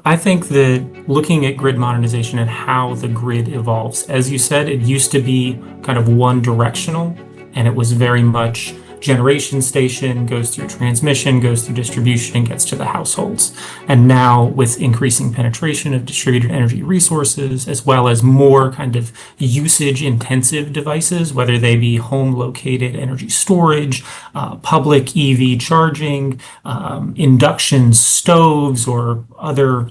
I think that looking at grid modernization and how the grid evolves, as you said, it used to be kind of one directional, and it was very much generation station, goes through transmission, goes through distribution, and gets to the households. And now, with increasing penetration of distributed energy resources, as well as more kind of usage intensive devices, whether they be home located energy storage, public EV charging, induction stoves, or other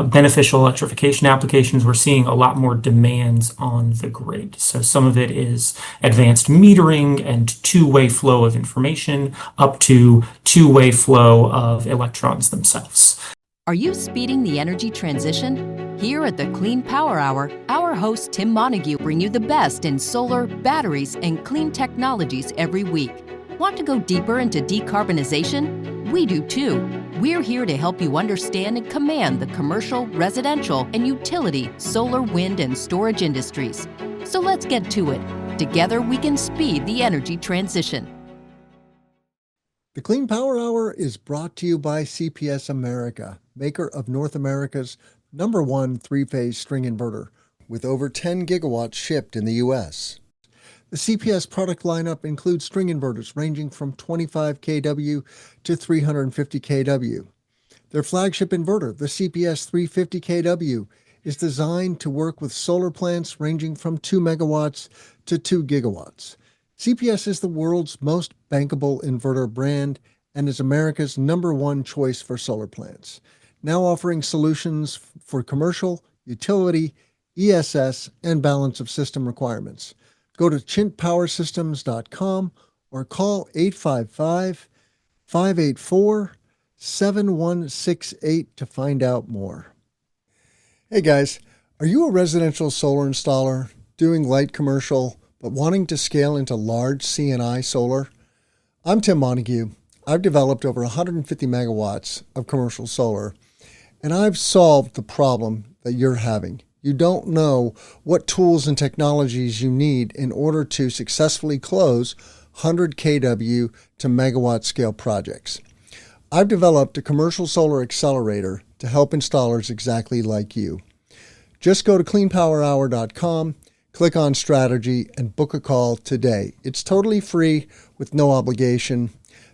beneficial electrification applications, we're seeing a lot more demands on the grid. So some of it is advanced metering and two-way flow of information up to two-way flow of electrons themselves. Are you speeding the energy transition? Here at the Clean Power Hour, our host Tim Montague bring you the best in solar, batteries, and clean technologies every week. Want to go deeper into decarbonization? We do too. We're here to help you understand and command the commercial, residential, and utility solar, wind, and storage industries. So let's get to it. Together we can speed the energy transition. The Clean Power Hour is brought to you by CPS America, maker of North America's #1 three-phase string inverter, with over 10 gigawatts shipped in the U.S. The CPS product lineup includes string inverters ranging from 25 kW to 350 kW. Their flagship inverter, the CPS 350 kW, is designed to work with solar plants ranging from 2 megawatts to 2 gigawatts. CPS is the world's most bankable inverter brand and is America's #1 choice for solar plants, now offering solutions for commercial, utility, ESS, and balance of system requirements. Go to chintpowersystems.com or call 855-584-7168 to find out more. Hey guys, are you a residential solar installer doing light commercial but wanting to scale into large C&I solar? I'm Tim Montague. I've developed over 150 megawatts of commercial solar, and I've solved the problem that you're having. You don't know what tools and technologies you need in order to successfully close 100 kW to megawatt scale projects. I've developed a commercial solar accelerator to help installers exactly like you. Just go to cleanpowerhour.com, click on strategy, and book a call today. It's totally free with no obligation.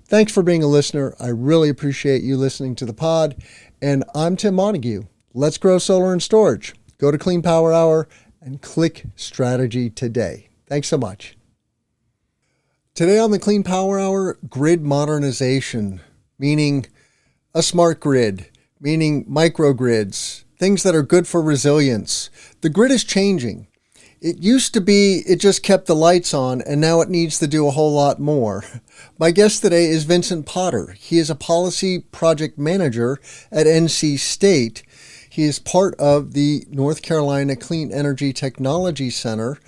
Thanks for being a listener. I really appreciate you listening to the pod. And I'm Tim Montague. Let's grow solar and storage. Go to Clean Power Hour and click strategy today. Thanks so much. Today on the Clean Power Hour, grid modernization, meaning a smart grid, meaning microgrids, things that are good for resilience. The grid is changing. It used to be it just kept the lights on, and now it needs to do a whole lot more. My guest today is Vincent Potter. He is a policy project manager at NC State. He is part of the North Carolina Clean Energy Technology Center.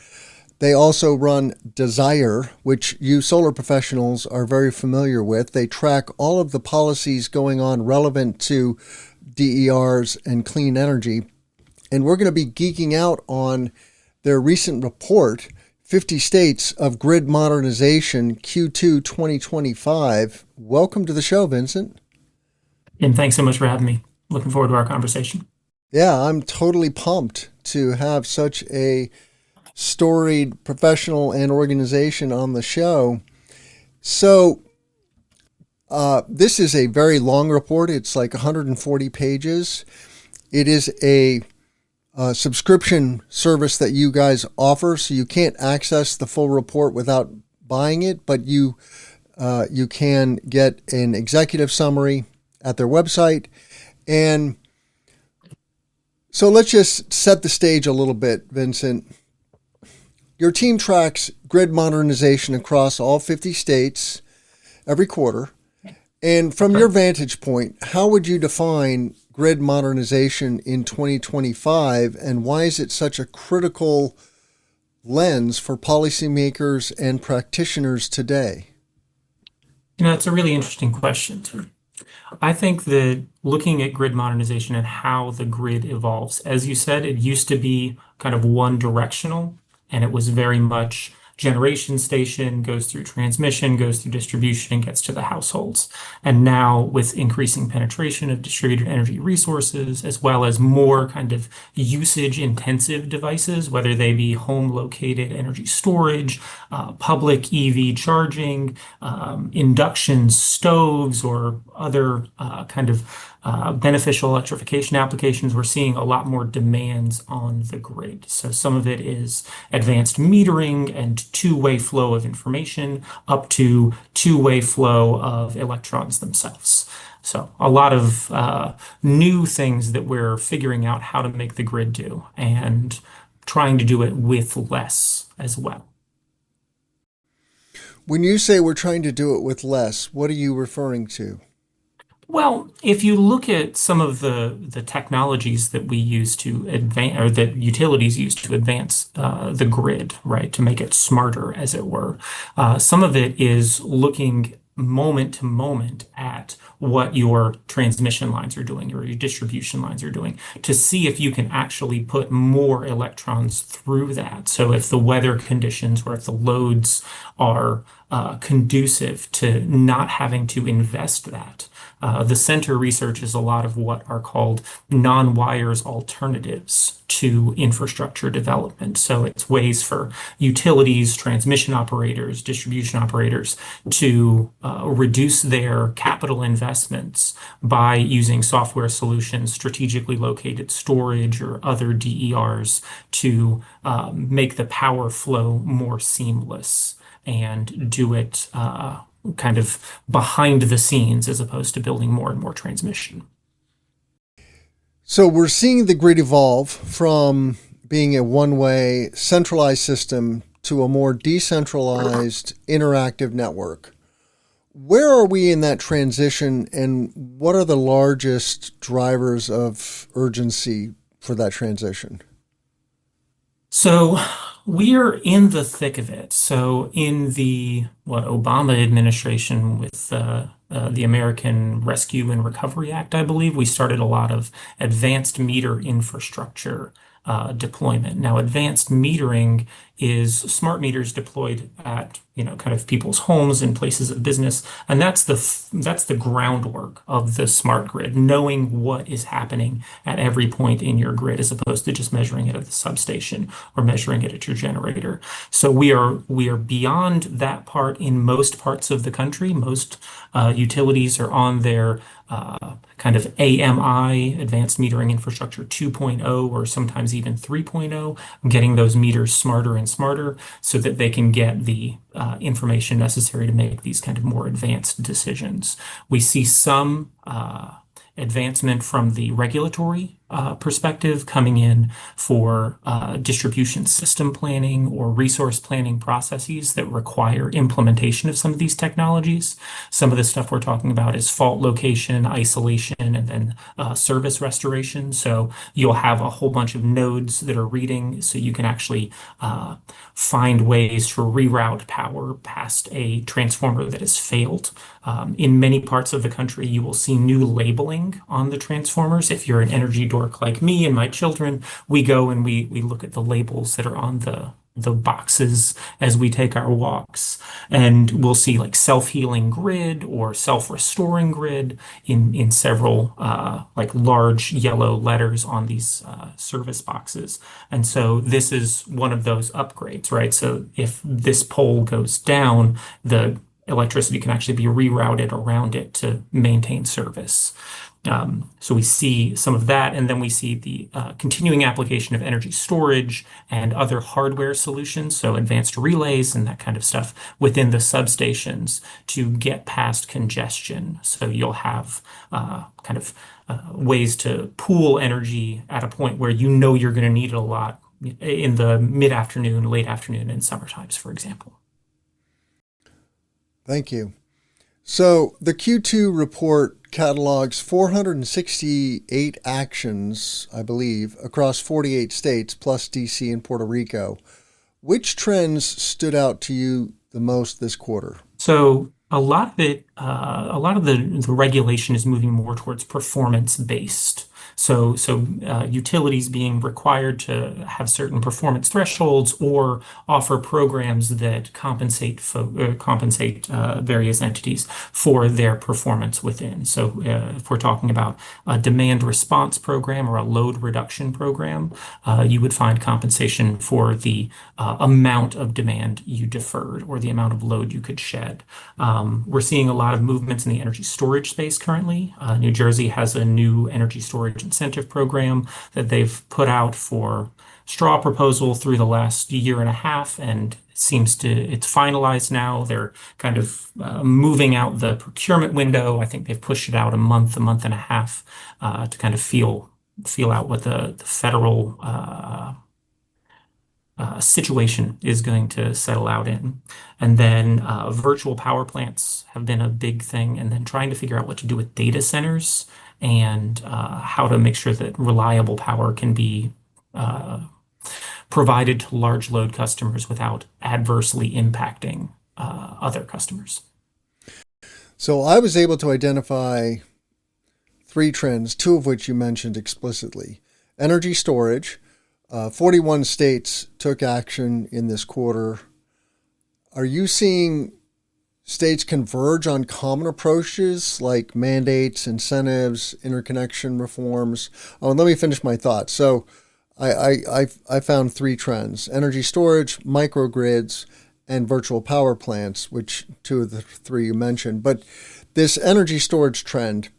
They also run Desire, which you solar professionals are very familiar with. They track all of the policies going on relevant to DERs and clean energy. And we're going to be geeking out on their recent report, 50 States of Grid Modernization, Q2 2025. Welcome to the show, Vincent. And thanks so much for having me. Looking forward to our conversation. Yeah, I'm totally pumped to have such a storied professional and organization on the show. So this is a very long report. It's like 140 pages. It is a subscription service that you guys offer, so you can't access the full report without buying it, but you can get an executive summary at their website. And so let's just set the stage a little bit, Vincent. Your team tracks grid modernization across all 50 states every quarter. And from your vantage point, how would you define grid modernization in 2025, and why is it such a critical lens for policymakers and practitioners today? It's a really interesting question. I think that looking at grid modernization and how the grid evolves, as you said, it used to be kind of one directional, and it was very much generation station, goes through transmission, goes through distribution, and gets to the households. And now, with increasing penetration of distributed energy resources, as well as more kind of usage intensive devices, whether they be home located energy storage, public EV charging, induction stoves, or other kind of beneficial electrification applications, we're seeing a lot more demands on the grid. So some of it is advanced metering and two-way flow of information up to two-way flow of electrons themselves. So a lot of new things that we're figuring out how to make the grid do and trying to do it with less as well. When you say we're trying to do it with less, what are you referring to? Well, if you look at some of the technologies that we use to advance, or that utilities use to advance the grid, right, to make it smarter, as it were, some of it is looking moment to moment at what your transmission lines are doing or your distribution lines are doing to see if you can actually put more electrons through that. So if the weather conditions or if the loads are conducive to not having to invest that. The center researches a lot of what are called non-wires alternatives to infrastructure development. So it's ways for utilities, transmission operators, distribution operators to reduce their capital investments by using software solutions, strategically located storage, or other DERs to make the power flow more seamless and do it kind of behind the scenes as opposed to building more and more transmission. So we're seeing the grid evolve from being a one-way centralized system to a more decentralized interactive network. Where are we in that transition, and what are the largest drivers of urgency for that transition? So we're in the thick of it. So in the Obama administration with the American Rescue and Recovery Act, I believe, we started a lot of advanced meter infrastructure deployment. Now, advanced metering is smart meters deployed at kind of people's homes and places of business, and that's the groundwork of the smart grid, knowing what is happening at every point in your grid as opposed to just measuring it at the substation or measuring it at your generator. So we are beyond that part in most parts of the country. Most utilities are on their kind of AMI, Advanced Metering Infrastructure 2.0, or sometimes even 3.0, getting those meters smarter and smarter so that they can get the information necessary to make these kind of more advanced decisions. We see some advancement from the regulatory perspective coming in for distribution system planning or resource planning processes that require implementation of some of these technologies. Some of the stuff we're talking about is fault location, isolation, and then service restoration. So you'll have a whole bunch of nodes that are reading, so you can actually find ways to reroute power past a transformer that has failed. In many parts of the country, you will see new labeling on the transformers. If you're an energy dork like me and my children, we go and we look at the labels that are on the boxes as we take our walks, and we'll see like self-healing grid or self-restoring grid in several like large yellow letters on these service boxes. And so this is one of those upgrades, right? So if this pole goes down, the electricity can actually be rerouted around it to maintain service. So we see some of that, and then we see the continuing application of energy storage and other hardware solutions, so advanced relays and that kind of stuff within the substations to get past congestion. So you'll have kind of ways to pool energy at a point where you know you're going to need it a lot in the mid-afternoon, late afternoon, and summer times, for example. Thank you. So the Q2 report catalogs 468 actions, I believe, across 48 states, plus DC and Puerto Rico. Which trends stood out to you the most this quarter? So a lot of it a lot of the regulation is moving more towards performance based. So utilities being required to have certain performance thresholds or offer programs that compensate various entities for their performance within. So if we're talking about a demand response program or a load reduction program, you would find compensation for the amount of demand you deferred or the amount of load you could shed. We're seeing a lot of movements in the energy storage space currently. New Jersey has a new energy storage incentive program that they've put out for straw proposal through the last year and a half, and it's finalized now. They're kind of moving out the procurement window. I think they've pushed it out a month and a half to kind of feel out what the federal situation is going to settle out in. And then virtual power plants have been a big thing. And then trying to figure out what to do with data centers and how to make sure that reliable power can be provided to large load customers without adversely impacting other customers. So I was able to identify three trends, two of which you mentioned explicitly. Energy storage. 41 states took action in this quarter. Are you seeing states converge on common approaches like mandates, incentives, interconnection reforms? Oh, and let me finish my thoughts. So I found three trends: energy storage, microgrids, and virtual power plants, which two of the three you mentioned. But this energy storage trend,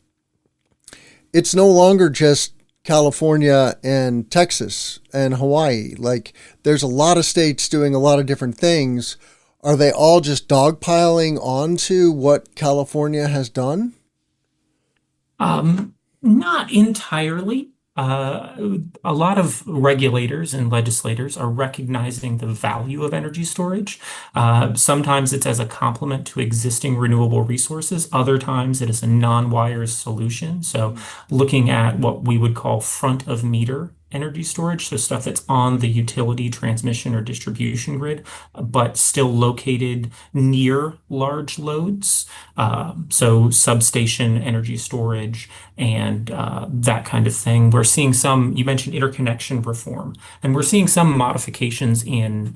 it's no longer just California and Texas and Hawaii. Like, there's a lot of states doing a lot of different things. Are they all just dogpiling onto what California has done? Not entirely. A lot of regulators and legislators are recognizing the value of energy storage. Sometimes it's as a complement to existing renewable resources. Other times it is a non-wires solution. So looking at what we would call front of meter energy storage, so stuff that's on the utility transmission or distribution grid, but still located near large loads. So substation energy storage and that kind of thing. We're seeing some, you mentioned interconnection reform, and we're seeing some modifications in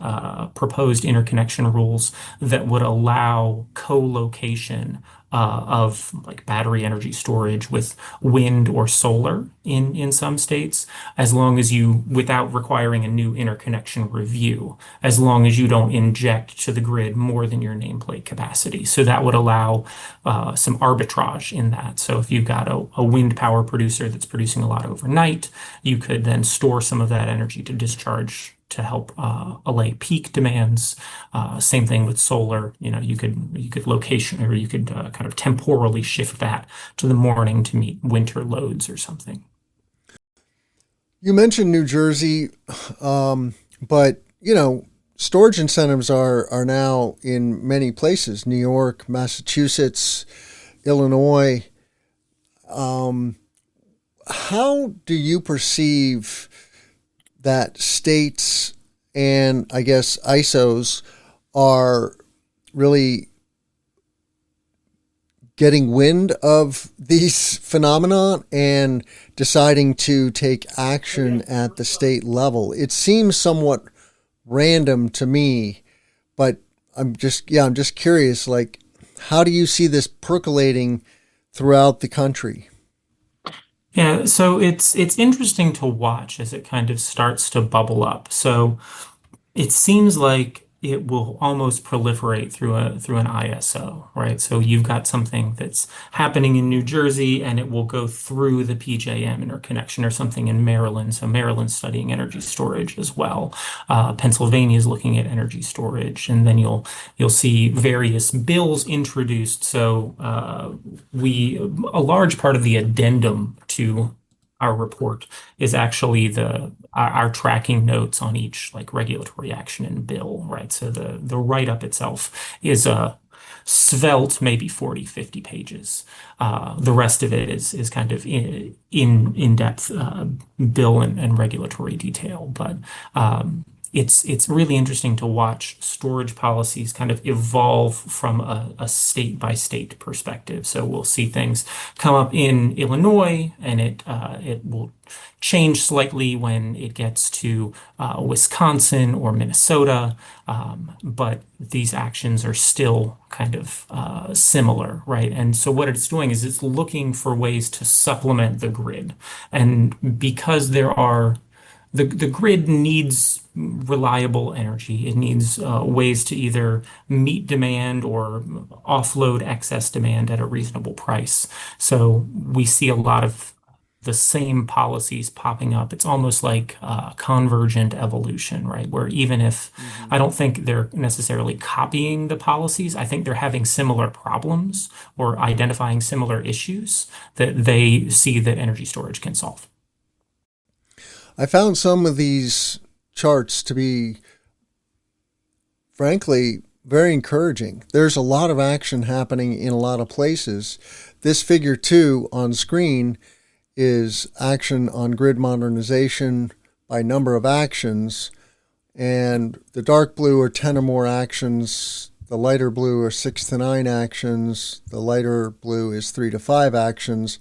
proposed interconnection rules that would allow co-location of like battery energy storage with wind or solar in some states, as long as you, without requiring a new interconnection review, as long as you don't inject to the grid more than your nameplate capacity. So that would allow some arbitrage in that. So if you've got a wind power producer that's producing a lot overnight, you could then store some of that energy to discharge to help allay peak demands. Same thing with solar. You could location, or you could kind of temporally shift that to the morning to meet winter loads or something. You mentioned New Jersey, but storage incentives are now in many places: New York, Massachusetts, Illinois. How do you perceive that states and, I guess, ISOs are really getting wind of these phenomena and deciding to take action at the state level? It seems somewhat random to me, but I'm just curious, like, how do you see this percolating throughout the country? Yeah, so it's interesting to watch as it kind of starts to bubble up. So it seems like it will almost proliferate through an ISO, right? So you've got something that's happening in New Jersey and it will go through the PJM interconnection or something in Maryland. So Maryland's studying energy storage as well. Pennsylvania is looking at energy storage, and then you'll see various bills introduced. So a large part of the addendum to our report is actually our tracking notes on each like regulatory action and bill, right? So the write-up itself is a svelte, maybe 40, 50 pages. The rest of it is kind of in-depth bill and regulatory detail. But it's really interesting to watch storage policies kind of evolve from a state by state perspective. So we'll see things come up in Illinois, and it will change slightly when it gets to Wisconsin or Minnesota, but these actions are still kind of similar, right? And so what it's doing is it's looking for ways to supplement the grid, and because the grid needs reliable energy. It needs ways to either meet demand or offload excess demand at a reasonable price. So we see a lot of the same policies popping up. It's almost like convergent evolution, right? Where even if Hmm. I don't think they're necessarily copying the policies, I think they're having similar problems or identifying similar issues that they see that energy storage can solve. I found some of these charts to be, frankly, very encouraging. There's a lot of action happening in a lot of places. This figure two on screen is action on grid modernization by number of actions, and the dark blue are 10 or more actions. The lighter blue are 6 to 9 actions. The lighter blue is 3 to 5 actions.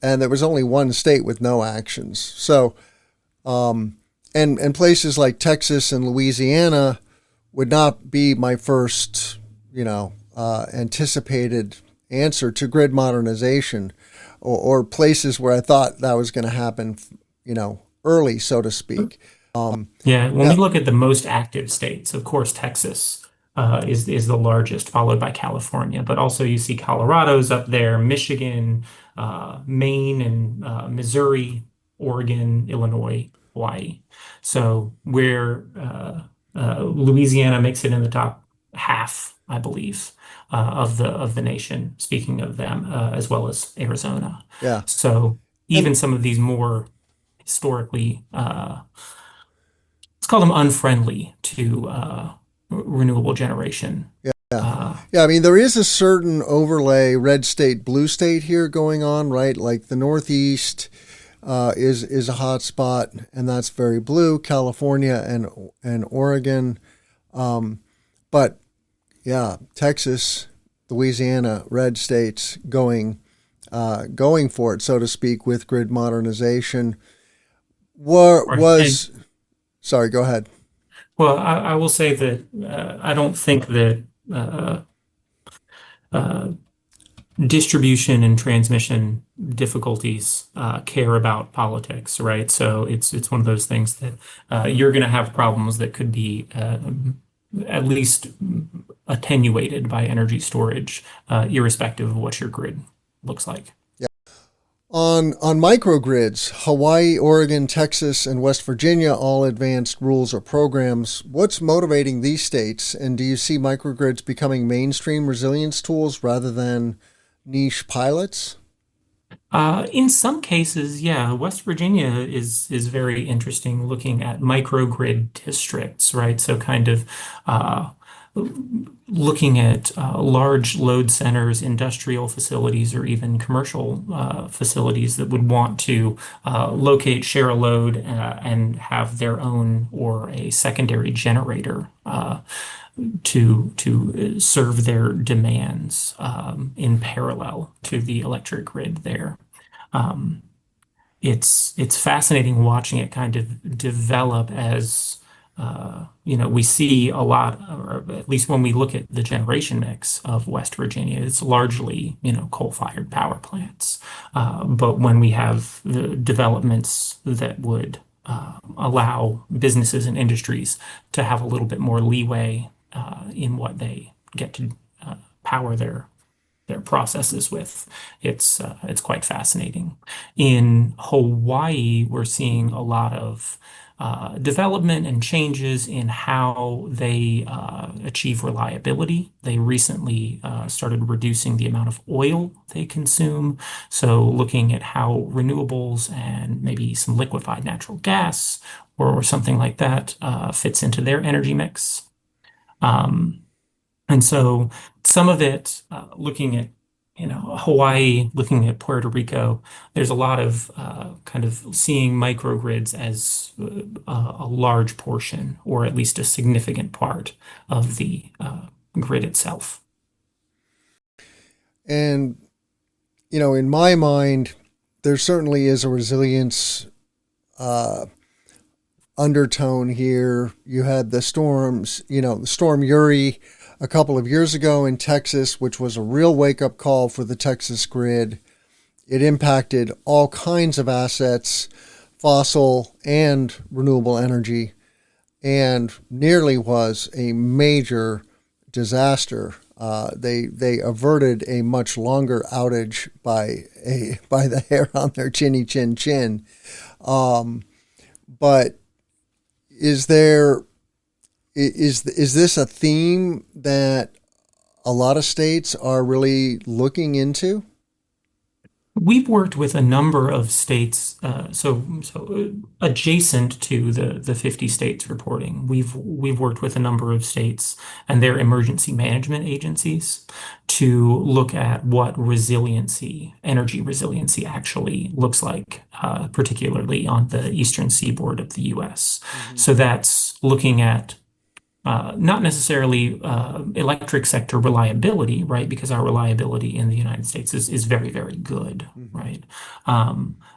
And there was only one state with no actions. So, and places like Texas and Louisiana would not be my first, anticipated answer to grid modernization, or places where I thought that was going to happen, early, so to speak. Yeah, when we Yeah, look at the most active states, of course, Texas is the largest, followed by California. But also you see Colorado's up there, Michigan, Maine, and Missouri, Oregon, Illinois, Hawaii. So where Louisiana makes it in the top half, I believe, of the nation. Speaking of them, as well as Arizona. yeah, So and even some of these more historically let's call them unfriendly to renewable generation. yeah, Uh, yeah. I mean, there is a certain overlay, red state, blue state here going on, right? Like the Northeast is a hot spot, and that's very blue. California and Oregon, but yeah, Texas, Louisiana, red states going for it, so to speak, with grid modernization. What right. And was sorry? Go ahead. well, I will say that I don't think that uh, uh, distribution and transmission difficulties care about politics, right? So it's one of those things that you're going to have problems that could be at least attenuated by energy storage, irrespective of what your grid looks like. On microgrids, Hawaii, Oregon, Texas, and West Virginia all advanced rules or programs. What's motivating these states, and do you see microgrids becoming mainstream resilience tools rather than niche pilots? In some cases, yeah, West Virginia is very interesting looking at microgrid districts, right? So kind of uh, looking at large load centers, industrial facilities, or even commercial facilities that would want to locate, share a load, and have their own or a secondary generator to serve their demands in parallel to the electric grid there. Um, it's fascinating watching it kind of develop as we see a lot, or at least when we look at the generation mix of West Virginia, it's largely, coal-fired power plants. But when we have the developments that would allow businesses and industries to have a little bit more leeway in what they get to power their processes with. It's quite fascinating. In Hawaii, we're seeing a lot of development and changes in how they achieve reliability. They recently started reducing the amount of oil they consume. So looking at how renewables and maybe some liquefied natural gas or something like that fits into their energy mix. Um, and so some of it, looking at, Hawaii, looking at Puerto Rico, there's a lot of kind kind of seeing microgrids as a large portion, or at least a significant part of the grid itself. And, in my mind, there certainly is a resilience uh, undertone here. You had the storms, the storm Uri a couple of years ago in Texas, which was a real wake up call for the Texas grid. It impacted all kinds of assets, fossil and renewable energy, and nearly was a major disaster. They averted a much longer outage by the hair on their chinny chin chin. But is there is this a theme that a lot of states are really looking into? We've worked with a number of states, adjacent to the 50 states reporting. We've worked with a number of states and their emergency management agencies to look at what energy resiliency actually looks like, particularly on the eastern seaboard of the U.S. Mm-hmm. So that's looking at not necessarily electric sector reliability, right? Because our reliability in the United States is very, very good, Mm-hmm. right?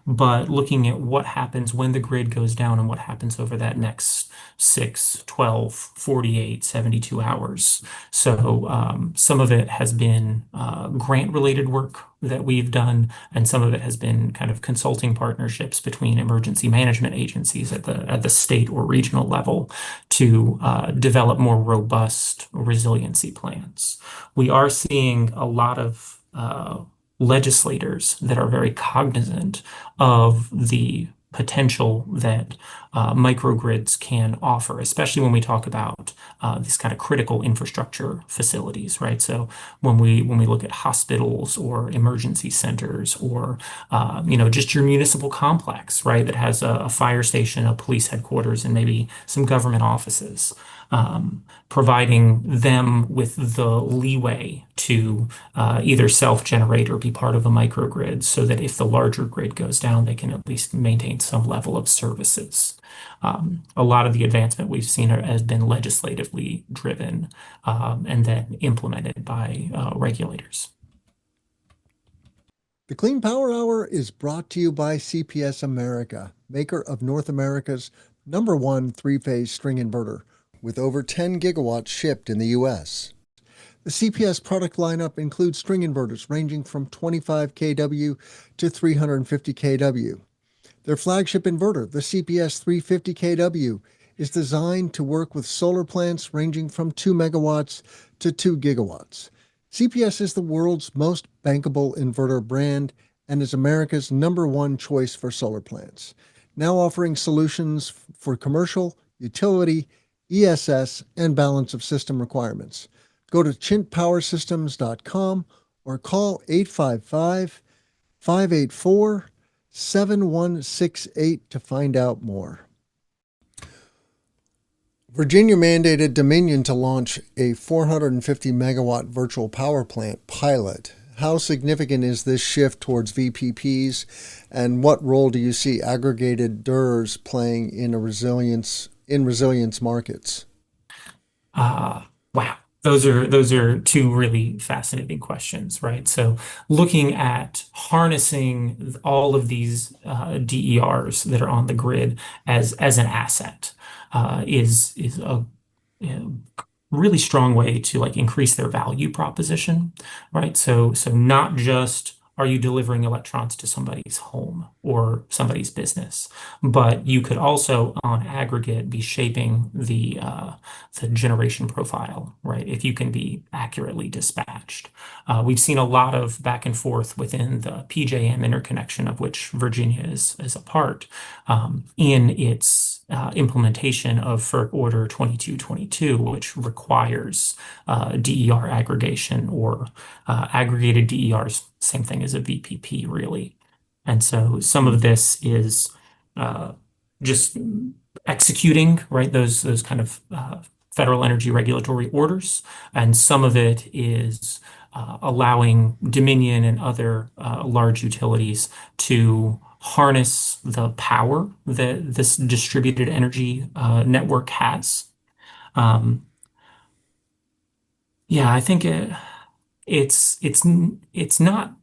But looking at what happens when the grid goes down and what happens over that next 6, 12, 48, 72 hours. So some of it has been grant-related work that we've done, and some of it has been kind of consulting partnerships between emergency management agencies at the state or regional level to develop more robust resiliency plans. We are seeing a lot of legislators that are very cognizant of the potential that microgrids can offer, especially when we talk about these kind of critical infrastructure facilities, right? So when we look at hospitals or emergency centers or just your municipal complex, right, that has a fire station, a police headquarters, and maybe some government offices. Providing them with the leeway to either self-generate or be part of a microgrid so that if the larger grid goes down, they can at least maintain some level of services. A lot of the advancement we've seen has been legislatively driven and then implemented by regulators. The Clean Power Hour is brought to you by CPS America, maker of North America's #1 three-phase string inverter, with over 10 gigawatts shipped in the U.S. The CPS product lineup includes string inverters ranging from 25 kW to 350 kW. Their flagship inverter, the CPS 350 kW, is designed to work with solar plants ranging from 2 megawatts to 2 gigawatts. CPS is the world's most bankable inverter brand and is America's #1 choice for solar plants, now offering solutions for commercial, utility, ESS, and balance of system requirements. Go to chintpowersystems.com or call 855-584-7168 to find out more. Virginia mandated Dominion to launch a 450 megawatt virtual power plant pilot. How significant is this shift towards VPPs, and what role do you see aggregated DERs playing in resilience markets? Wow. Those are two really fascinating questions, right? So looking at harnessing all of these DERs that are on the grid as an asset is a really strong way to like increase their value proposition, right? So not just are you delivering electrons to somebody's home or somebody's business, but you could also, on aggregate, be shaping the generation profile, right? If you can be accurately dispatched. We've seen a lot of back and forth within the PJM interconnection, of which Virginia is a part, in its implementation of FERC Order 2222, which requires DER aggregation or aggregated DERs, same thing as a VPP, really. And so some of this is just executing, right, those kind of federal energy regulatory orders, and some of it is allowing Dominion and other large utilities to harness the power that this distributed energy network has. Um, yeah, I think it's not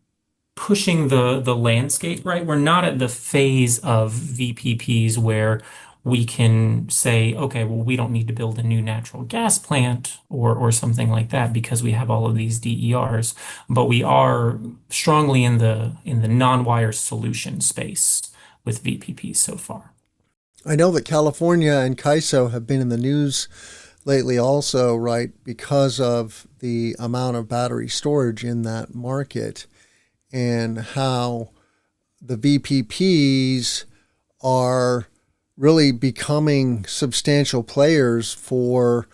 pushing the landscape, right? We're not at the phase of VPPs where we can say, okay, well, we don't need to build a new natural gas plant or something like that because we have all of these DERs. But we are strongly in the non-wire solution space with VPPs so far. I know that California and CAISO have been in the news lately also, right, because of the amount of battery storage in that market and how the VPPs are really becoming substantial players for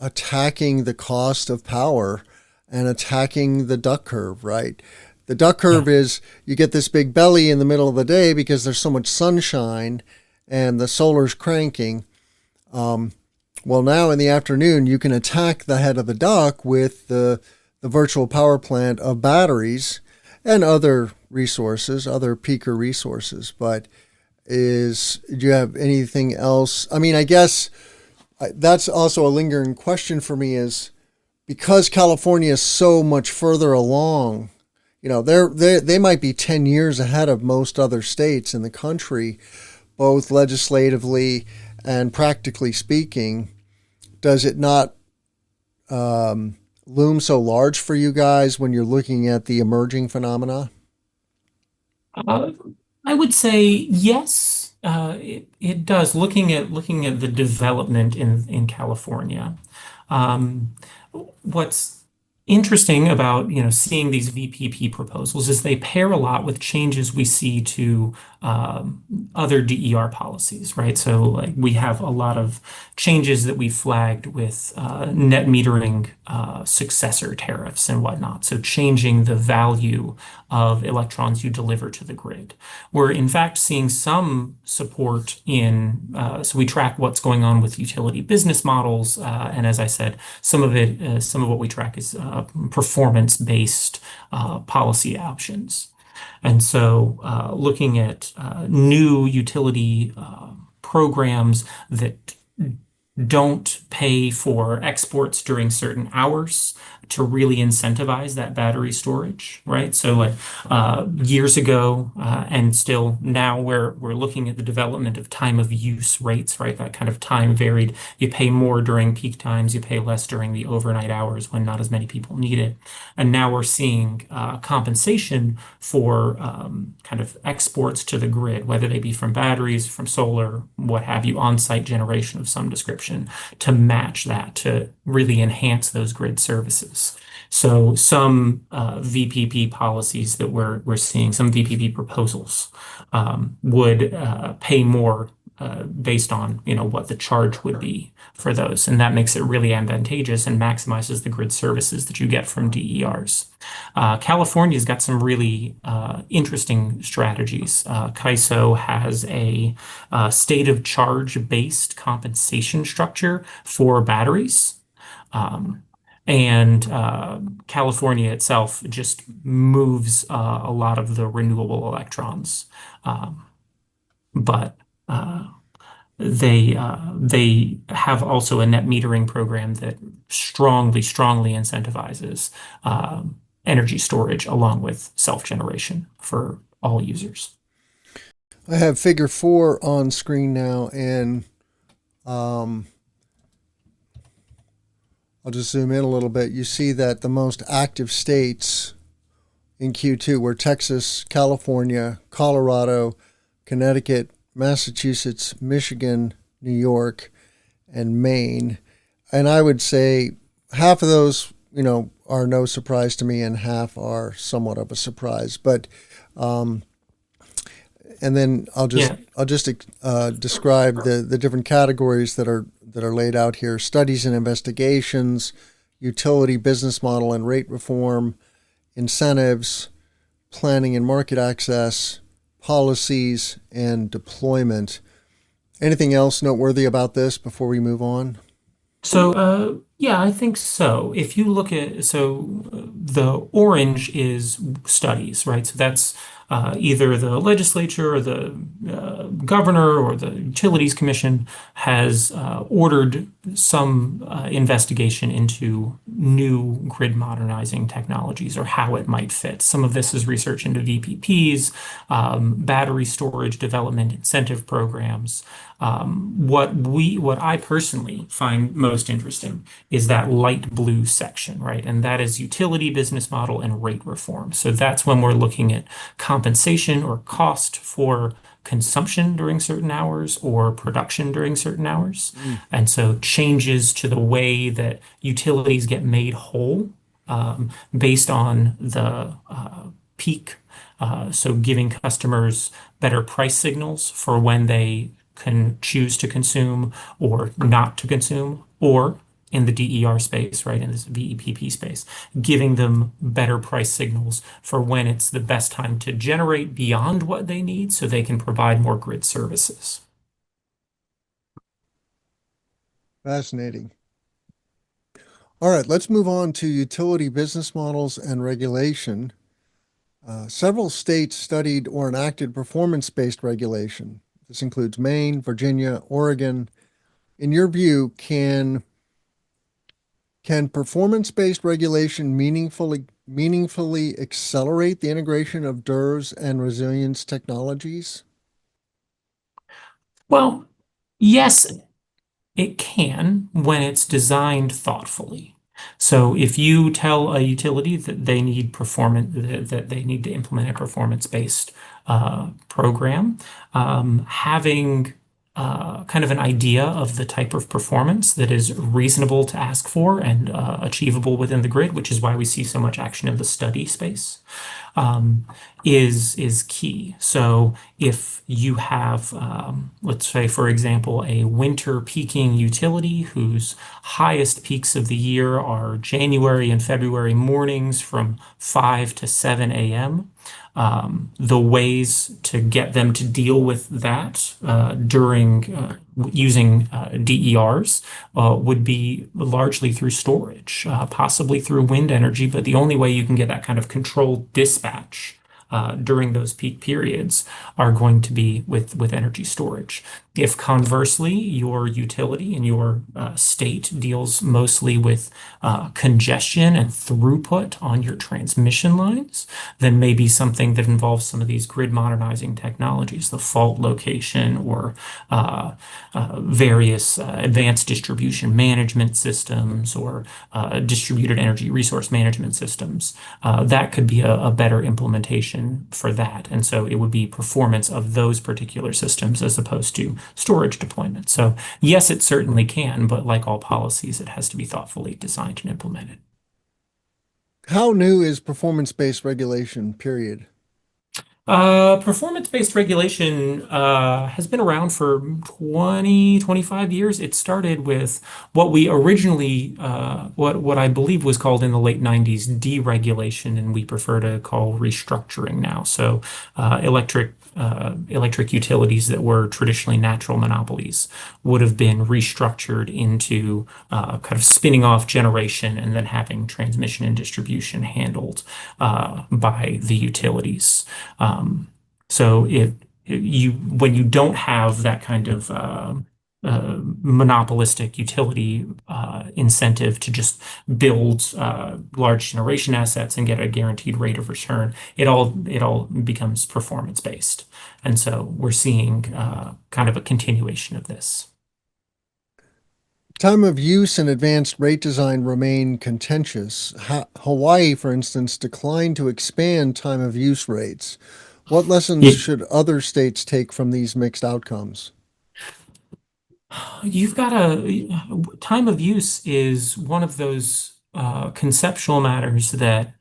attacking the cost of power and attacking the duck curve, right? The duck Yeah. curve is you get this big belly in the middle of the day because there's so much sunshine and the solar's cranking. Um, well, now in the afternoon, you can attack the head of the duck with the virtual power plant of batteries and other resources, other peaker resources. But do you have anything else? I mean, I guess that's also a lingering question for me is because California is so much further along, they might be 10 years ahead of most other states in the country, both legislatively and practically speaking. Does it not loom so large for you guys when you're looking at the emerging phenomena? Uh, I would say yes. It does. Looking at the development in California, um, what's interesting about seeing these VPP proposals is they pair a lot with changes we see to other DER policies, right? So like we have a lot of changes that we flagged with net metering successor tariffs and whatnot. So changing the value of electrons you deliver to the grid. We're in fact seeing some support so we track what's going on with utility business models. And as I said, some of what we track is performance-based policy options. And so looking at new utility programs that don't pay for exports during certain hours to really incentivize that battery storage, right? So like years ago and still now we're looking at the development of time of use rates, right? That kind of time varied. You pay more during peak times, you pay less during the overnight hours when not as many people need it. And now we're seeing compensation for kind of exports to the grid, whether they be from batteries, from solar, what have you, on-site generation of some description to match that, to really enhance those grid services. So some VPP policies that we're seeing, some VPP proposals would pay more based on what the charge would be for those, and that makes it really advantageous and maximizes the grid services that you get from DERs. California's got some really interesting strategies. CAISO has a state of charge based compensation structure for batteries. Um, and California itself just moves a lot of the renewable electrons. Um, but they have also a net metering program that strongly incentivizes energy storage along with self-generation for all users. I have figure 4 on screen now, and um, I'll just zoom in a little bit. You see that the most active states in Q2 were Texas, California, Colorado, Connecticut, Massachusetts, Michigan, New York, and Maine. And I would say half of those, are no surprise to me, and half are somewhat of a surprise. But and then Yeah. I'll just describe the different categories that are laid out here: studies and investigations, utility business model and rate reform, incentives, planning and market access, policies, and deployment. Anything else noteworthy about this before we move on? So, yeah, I think so. If you look at, the orange is studies, right? So that's either the legislature or the governor or the Utilities Commission has ordered some investigation into new grid modernizing technologies or how it might fit. Some of this is research into VPPs, battery storage development incentive programs. What I personally find most interesting is that light blue section, right? And that is utility business model and rate reform. So that's when we're looking at compensation or cost for consumption during certain hours or production during certain hours. Mm. And so changes to the way that utilities get made whole based on the peak. So giving customers better price signals for when they can choose to consume or not to consume, or in the DER space, right, in this VEPP space, giving them better price signals for when it's the best time to generate beyond what they need so they can provide more grid services. Fascinating. All right, let's move on to utility business models and regulation. Several states studied or enacted performance-based regulation. This includes Maine, Virginia, Oregon. In your view, can performance-based regulation meaningfully accelerate the integration of DERs and resilience technologies? Well, yes, it can when it's designed thoughtfully. So if you tell a utility that they need that they need to implement a performance-based program, having kind of an idea of the type of performance that is reasonable to ask for and achievable within the grid, which is why we see so much action in the study space, um, is key. So if you have, let's say, for example, a winter peaking utility whose highest peaks of the year are January and February mornings from 5 to 7 a.m., the ways to get them to deal with that during using DERs would be largely through storage, possibly through wind energy, but the only way you can get that kind of controlled dispatch during those peak periods are going to be with energy storage. If conversely, your utility in your state deals mostly with congestion and throughput on your transmission lines, then maybe something that involves some of these grid modernizing technologies, the fault location or various advanced distribution management systems or distributed energy resource management systems, that could be a better implementation for that. And so it would be performance of those particular systems as opposed to storage deployment. So yes, it certainly can, but like all policies, it has to be thoughtfully designed and implemented. How new is performance-based regulation, period? Performance-based regulation has been around for 20, 25 years. It started with what we originally, what I believe was called in the late 90s deregulation, and we prefer to call restructuring now. So electric utilities that were traditionally natural monopolies would have been restructured into kind of spinning off generation and then having transmission and distribution handled by the utilities. So you when you don't have that kind of monopolistic utility incentive to just build large generation assets and get a guaranteed rate of return, it all becomes performance based, and so we're seeing kind of a continuation of this. Time of use and advanced rate design remain contentious. Hawaii, for instance, declined to expand time of use rates. What lessons Yeah. should other states take from these mixed outcomes? You've got a time of use is one of those conceptual matters that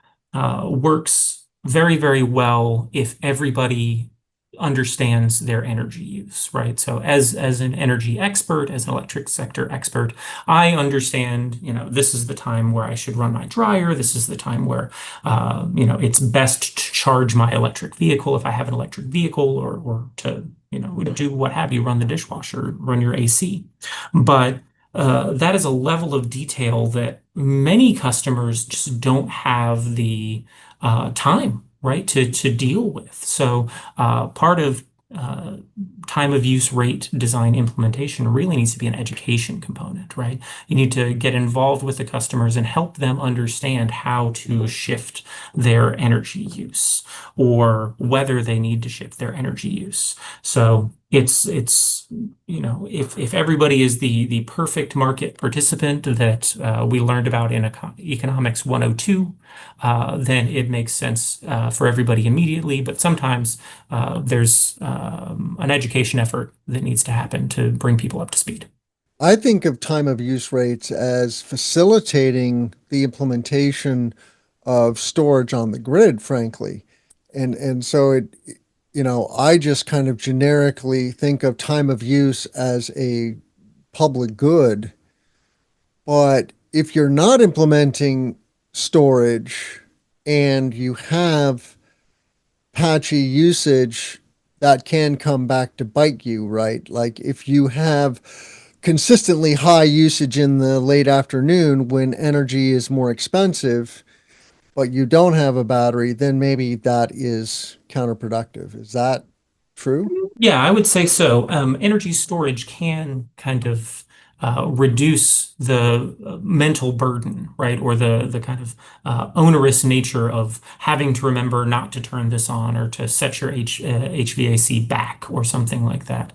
works very, very well if everybody understands their energy use, right? So as an energy expert, as an electric sector expert, I understand, this is the time where I should run my dryer. This is the time where, it's best to charge my electric vehicle if I have an electric vehicle or to do what have you, run the dishwasher, run your AC. But that is a level of detail that many customers just don't have the time right, to deal with. So part of uh, time of use rate design implementation really needs to be an education component, right? You need to get involved with the customers and help them understand how to shift their energy use or whether they need to shift their energy use. So it's if everybody is the perfect market participant that we learned about in Economics 102, then it makes sense for everybody immediately. But sometimes there's an education effort that needs to happen to bring people up to speed. I think of time of use rates as facilitating the implementation of storage on the grid, frankly. And so I just kind of generically think of time of use as a public good. But if you're not implementing storage and you have patchy usage, that can come back to bite you, right? Like if you have consistently high usage in the late afternoon when energy is more expensive, but you don't have a battery, then maybe that is counterproductive. Is that true? Yeah, I would say so. Energy storage can kind of reduce the mental burden, right? Or the kind of onerous nature of having to remember not to turn this on or to set your HVAC back or something like that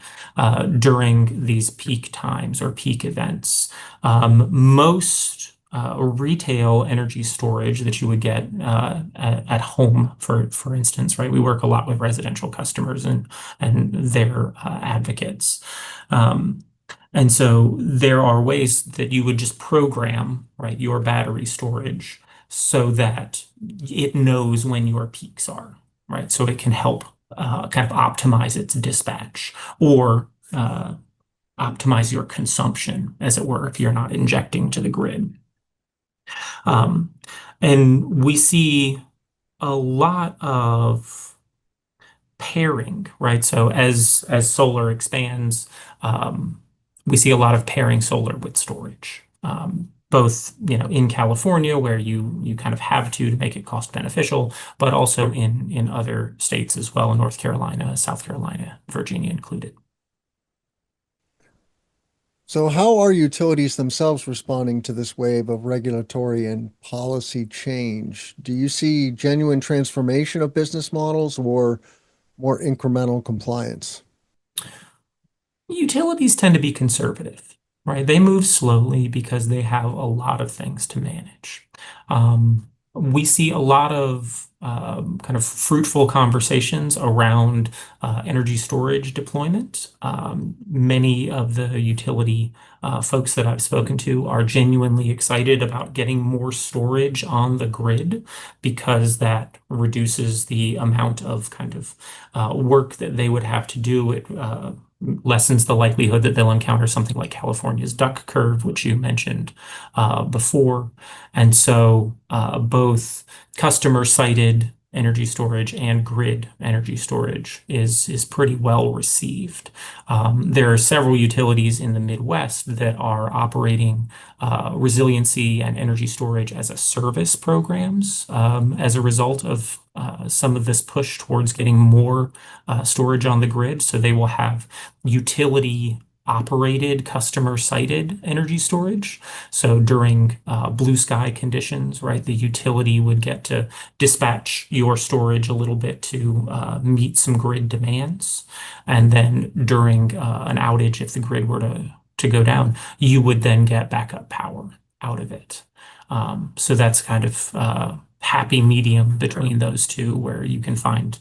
during these peak times or peak events. Most retail energy storage that you would get at home, for instance, right? We work a lot with residential customers and their advocates. Um, and so there are ways that you would just program, right, your battery storage so that it knows when your peaks are, right? So it can help kind of optimize its dispatch or optimize your consumption, as it were, if you're not injecting to the grid. Um, and we see a lot of pairing, right? So as solar expands, we see a lot of pairing solar with storage. Both, in California where you kind of have to make it cost beneficial, but also in other states as well, in North Carolina, South Carolina, Virginia included. So, how are utilities themselves responding to this wave of regulatory and policy change? Do you see genuine transformation of business models or more incremental compliance? Utilities tend to be conservative, right? They move slowly because they have a lot of things to manage. We see a lot of kind of fruitful conversations around energy storage deployment. Many of the utility folks that I've spoken to are genuinely excited about getting more storage on the grid because that reduces the amount of kind of work that they would have to do. It lessens the likelihood that they'll encounter something like California's duck curve, which you mentioned before. And so both customer-sited energy storage and grid energy storage is pretty well received. There are several utilities in the Midwest that are operating resiliency and energy storage as a service programs as a result of some of this push towards getting more storage on the grid. So they will have utility operated customer sited energy storage. So during blue sky conditions, right, the utility would get to dispatch your storage a little bit to meet some grid demands. And then during an outage, if the grid were to go down, you would then get backup power out of it. So that's kind of happy medium between those two where you can find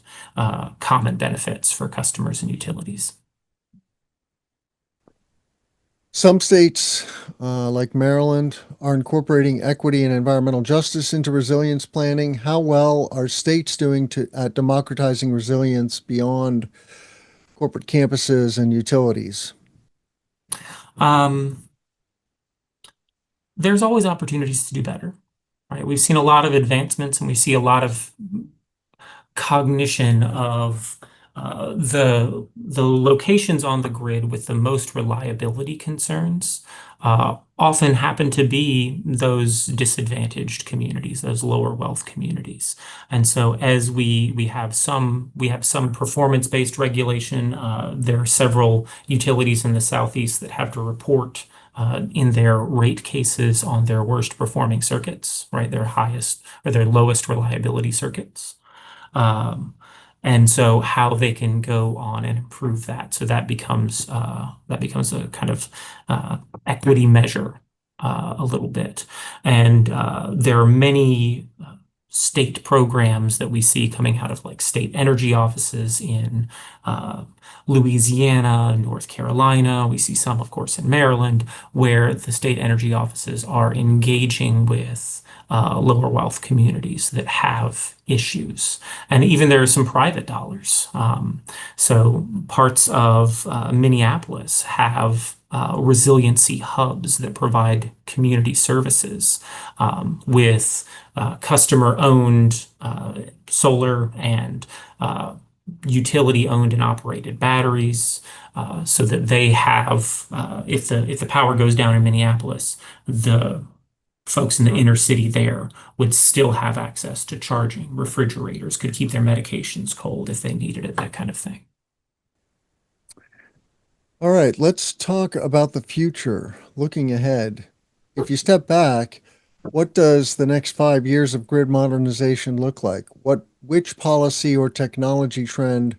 common benefits for customers and utilities. Some states, like Maryland, are incorporating equity and environmental justice into resilience planning. How well are states doing at democratizing resilience beyond corporate campuses and utilities? Um, there's always opportunities to do better, right? We've seen a lot of advancements and we see a lot of cognition of The locations on the grid with the most reliability concerns often happen to be those disadvantaged communities, those lower wealth communities. And so as we have some performance-based regulation. There are several utilities in the Southeast that have to report in their rate cases on their worst performing circuits, right? Their highest or their lowest reliability circuits. Um, and so how they can go on and improve that. So that becomes a kind of uh, equity measure a little bit. And there are many state programs that we see coming out of like state energy offices in uh, Louisiana, North Carolina. We see some, of course, in Maryland, where the state energy offices are engaging with lower wealth communities that have issues. And even there are some private dollars. So parts of Minneapolis have resiliency hubs that provide community services with customer-owned solar and utility-owned and operated batteries, so that they have, if the power goes down in Minneapolis, the folks in the inner city there would still have access to charging. Refrigerators could keep their medications cold if they needed it, that kind of thing. All right, let's talk about the future, looking ahead. If you step back, what does the next 5 years of grid modernization look like? Which policy or technology trend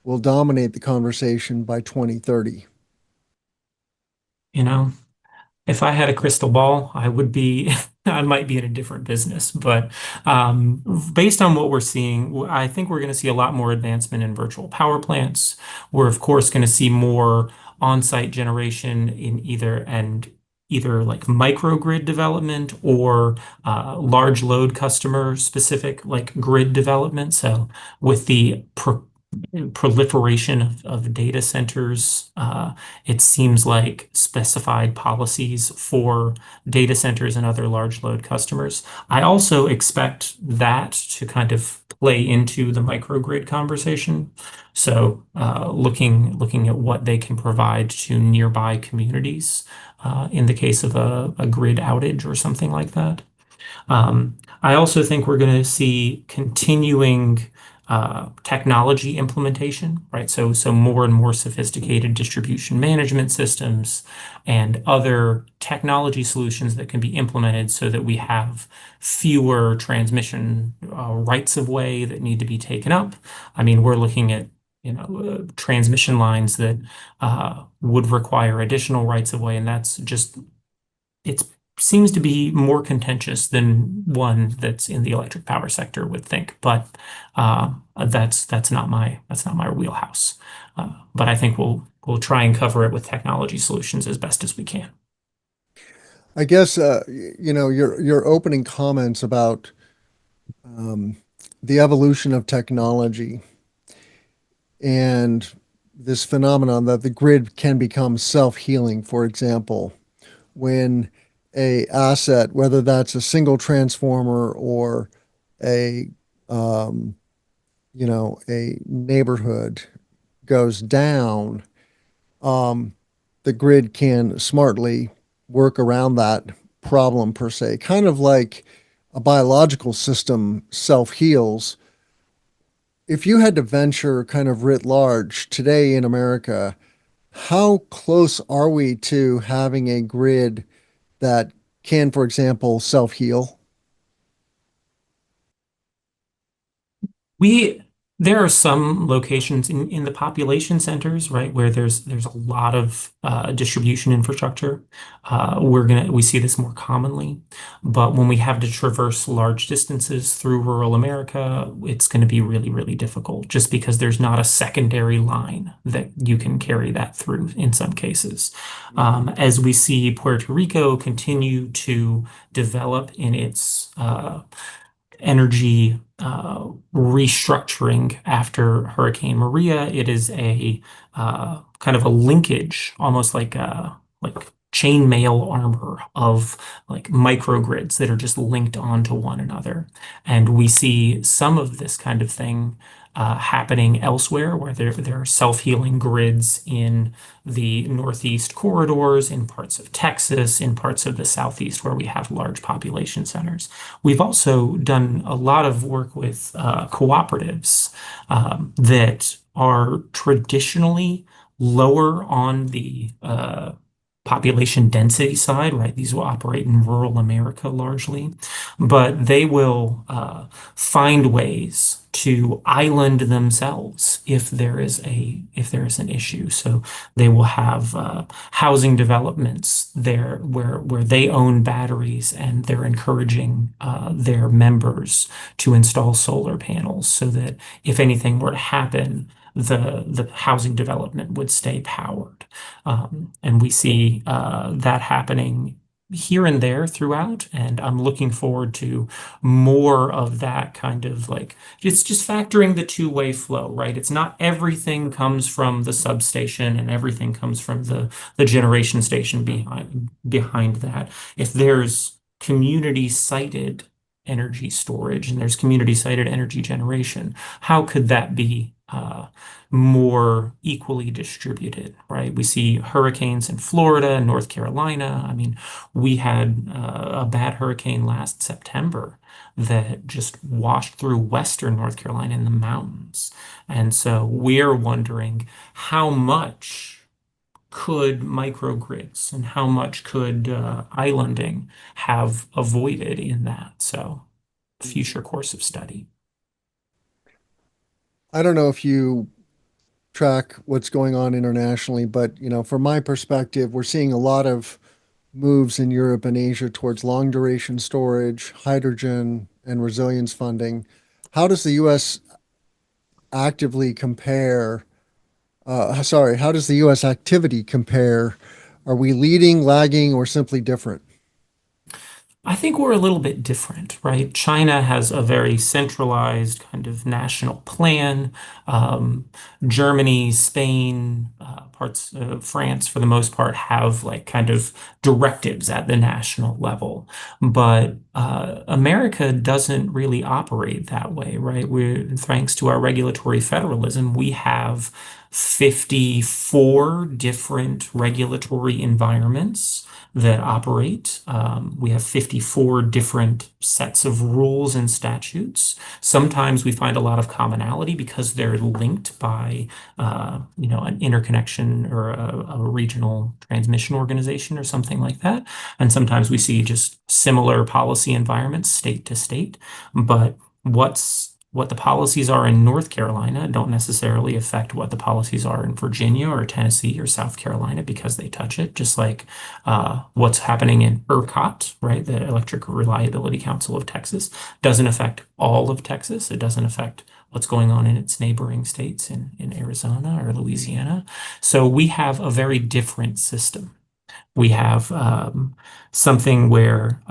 will dominate the conversation by 2030? You know, if I had a crystal ball, I would be, I might be in a different business. But um, based on what we're seeing, I think we're going to see a lot more advancement in virtual power plants. We're, of course, going to see more on-site generation in either like microgrid development or large load customer specific like grid development. So with the proliferation of data centers, it seems like specified policies for data centers and other large load customers. I also expect that to kind of play into the microgrid conversation. So looking at what they can provide to nearby communities in the case of a grid outage or something like that. I also think we're going to see continuing technology implementation, right? So more and more sophisticated distribution management systems and other technology solutions that can be implemented so that we have fewer transmission rights of way that need to be taken up. I mean, we're looking at transmission lines that would require additional rights of way, and that's just it seems to be more contentious than one that's in the electric power sector would think, but that's not my wheelhouse. But I think we'll try and cover it with technology solutions as best as we can. I guess your opening comments about um, the evolution of technology and this phenomenon that the grid can become self-healing, for example, when a asset, whether that's a single transformer or a um, a neighborhood goes down, um, the grid can smartly work around that problem per se, kind of like a biological system self-heals. If you had to venture kind of writ large today in America, how close are we to having a grid that can, for example, self-heal? We There are some locations in the population centers, right, where there's a lot of distribution infrastructure. We see this more commonly, but when we have to traverse large distances through rural America, it's going to be really, really difficult just because there's not a secondary line that you can carry that through in some cases. As we see Puerto Rico continue to develop in its energy restructuring after Hurricane Maria. It is a kind of a linkage, almost like chainmail armor of like microgrids that are just linked onto one another. And we see some of this kind of thing happening elsewhere, where there are self-healing grids in the Northeast corridors, in parts of Texas, in parts of the Southeast, where we have large population centers. We've also done a lot of work with cooperatives that are traditionally lower on the population density side, right? These will operate in rural America largely, but they will find ways to island themselves if there is an issue. So they will have housing developments there where they own batteries and they're encouraging their members to install solar panels so that if anything were to happen, the housing development would stay powered. And we see that happening here and there throughout, and I'm looking forward to more of that kind of like it's just factoring the two-way flow, right? It's not everything comes from the substation and everything comes from the generation station behind that. If there's community sited energy storage and there's community sited energy generation, how could that be more equally distributed, right? We see hurricanes in Florida and North Carolina. I mean, we had a bad hurricane last September that just washed through Western North Carolina in the mountains. And so we're wondering how much could microgrids and how much could islanding have avoided in that? So, future course of study. I don't know if you track what's going on internationally, but from my perspective, we're seeing a lot of moves in Europe and Asia towards long duration storage, hydrogen, and resilience funding. How does the U.S. actively compare? How does the U.S. activity compare? Are we leading, lagging, or simply different? I think we're a little bit different, right? China has a very centralized kind of national plan. Um, Germany, Spain, parts of France, for the most part, have like kind of directives at the national level. But America doesn't really operate that way, right? Thanks to our regulatory federalism, we have 54 different regulatory environments that operate. We have 54 different sets of rules and statutes. Sometimes we find a lot of commonality because they're linked by, an interconnection or a regional transmission organization or something like that. And sometimes we see just similar policy environments state to state. But what the policies are in North Carolina don't necessarily affect what the policies are in Virginia or Tennessee or South Carolina because they touch it, just like what's happening in ERCOT, right? The Electric Reliability Council of Texas doesn't affect all of Texas. It doesn't affect what's going on in its neighboring states in Arizona or Louisiana. So we have a very different system. We have something where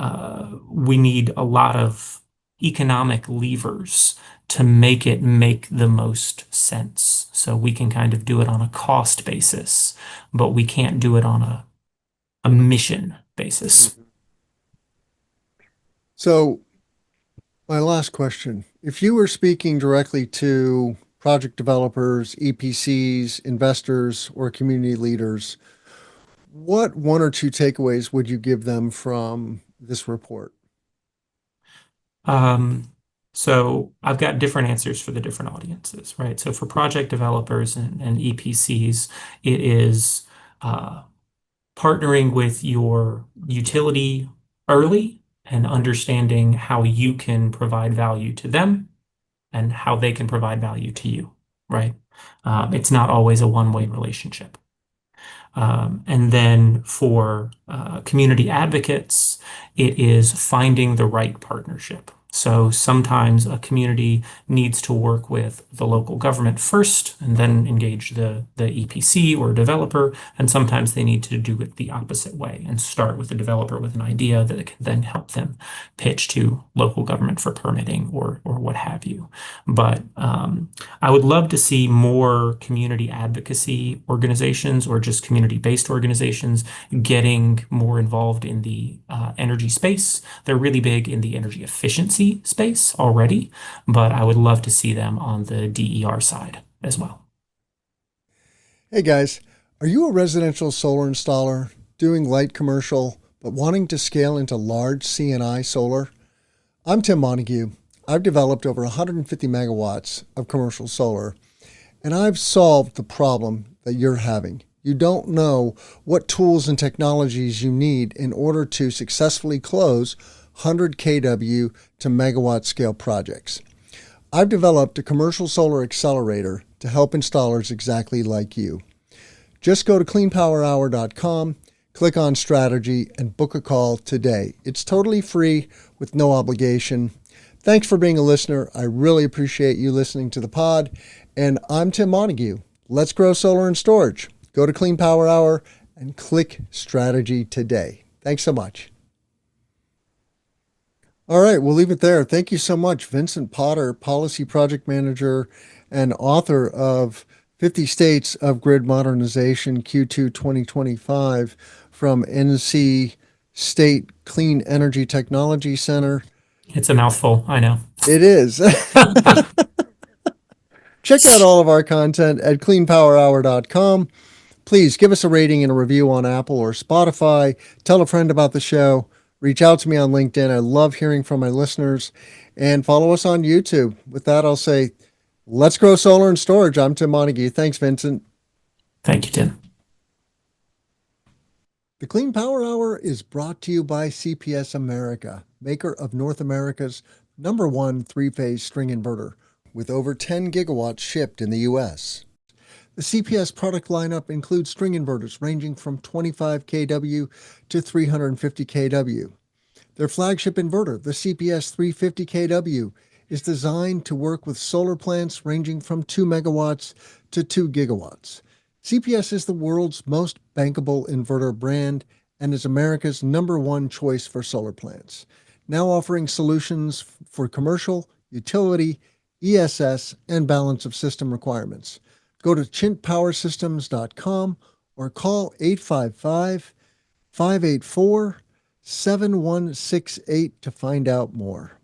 we need a lot of economic levers to make it make the most sense. So we can kind of do it on a cost basis, but we can't do it on a mission basis. So, my last question. If you were speaking directly to project developers, EPCs, investors, or community leaders, what one or two takeaways would you give them from this report? Um, so I've got different answers for the different audiences, right? So for project developers and EPCs, it is uh, partnering with your utility early and understanding how you can provide value to them and how they can provide value to you, right? It's not always a one-way relationship. And then for community advocates, it is finding the right partnership. So sometimes a community needs to work with the local government first and then engage the EPC or developer. And sometimes they need to do it the opposite way and start with the developer with an idea that can then help them pitch to local government for permitting or what have you. But I would love to see more community advocacy organizations or just community-based organizations getting more involved in the energy space. They're really big in the energy efficiency efficiency space already, but I would love to see them on the DER side as well. Hey guys, are you a residential solar installer doing light commercial but wanting to scale into large C&I solar? I'm Tim Montague. I've developed over 150 megawatts of commercial solar, and I've solved the problem that you're having. You don't know what tools and technologies you need in order to successfully close 100 kW to megawatt scale projects. I've developed a commercial solar accelerator to help installers exactly like you. Just go to cleanpowerhour.com, click on strategy, and book a call today. It's totally free with no obligation. Thanks for being a listener. I really appreciate you listening to the pod. And I'm Tim Montague. Let's grow solar and storage. Go to Clean Power Hour and click strategy today. Thanks so much. All right, we'll leave it there. Thank you so much, Vincent Potter, Policy Project Manager and author of 50 States of Grid Modernization Q2 2025 from NC State Clean Energy Technology Center. It's a mouthful, I know. It is. Check out all of our content at cleanpowerhour.com. Please give us a rating and a review on Apple or Spotify. Tell a friend about the show. Reach out to me on LinkedIn. I love hearing from my listeners. And follow us on YouTube. With that, I'll say, let's grow solar and storage. I'm Tim Montague. Thanks, Vincent. Thank you, Tim. The Clean Power Hour is brought to you by CPS America, maker of North America's #1 three-phase string inverter, with over 10 gigawatts shipped in the U.S. The CPS product lineup includes string inverters ranging from 25 kW to 350 kW. Their flagship inverter, the CPS 350 kW, is designed to work with solar plants ranging from 2 megawatts to 2 gigawatts. CPS is the world's most bankable inverter brand and is America's #1 choice for solar plants, now offering solutions for commercial, utility, ESS, and balance of system requirements. Go to chintpowersystems.com or call 855-584-7168 to find out more.